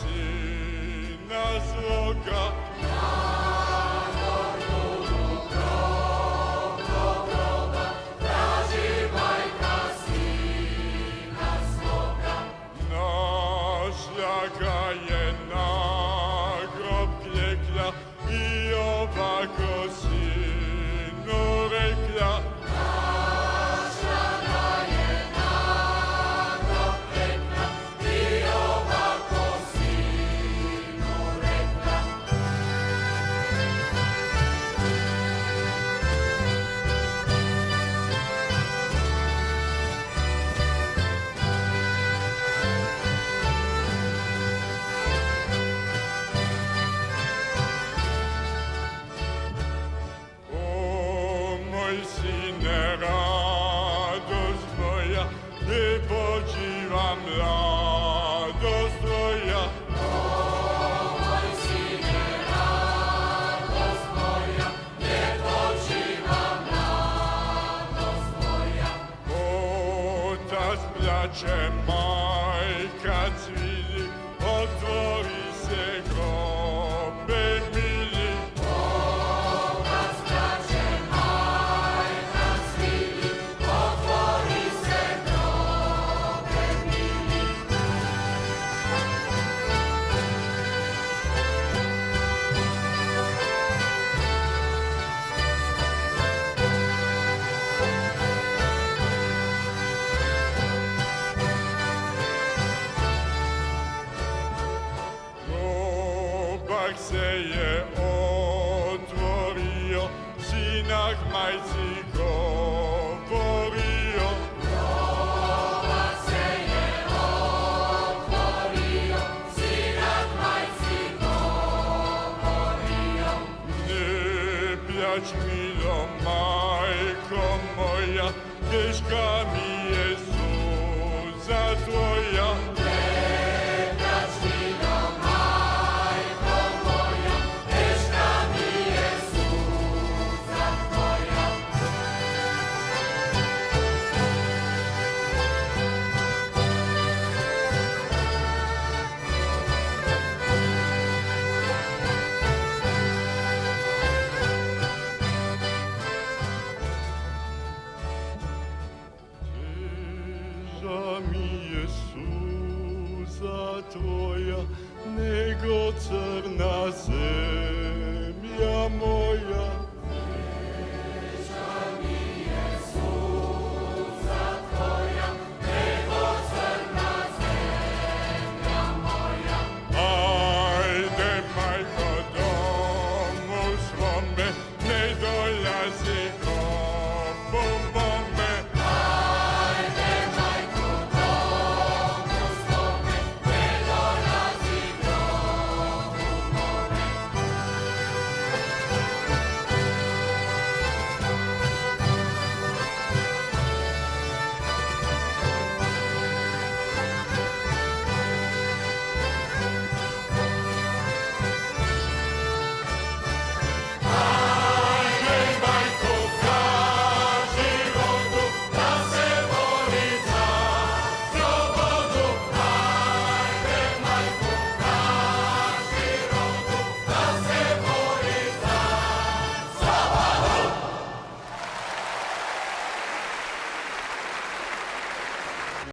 Sina svoga. Našla ga je na grob klekla i ovako sinu rekla. Našla ga je na grob klekla i ovako sinu rekla. Sine, radost moja, ne počiva mladost tvoja. O, moj sine, radost moja, ne počiva mladost tvoja. Otac plače, majka cvili, otvori se grobe mili. Otac plače, majka cvili, otvori se grobe mili. Grobak se je otvorio, sinak majci govorio. Grobak se je otvorio, sinak majci govorio. Ne plać, milo majko moja, teška mi je suza tvoja. Ne plać, milo majko moja, teška mi je suza tvoja. Teža mi je suza tvoja, nego crna zemlja.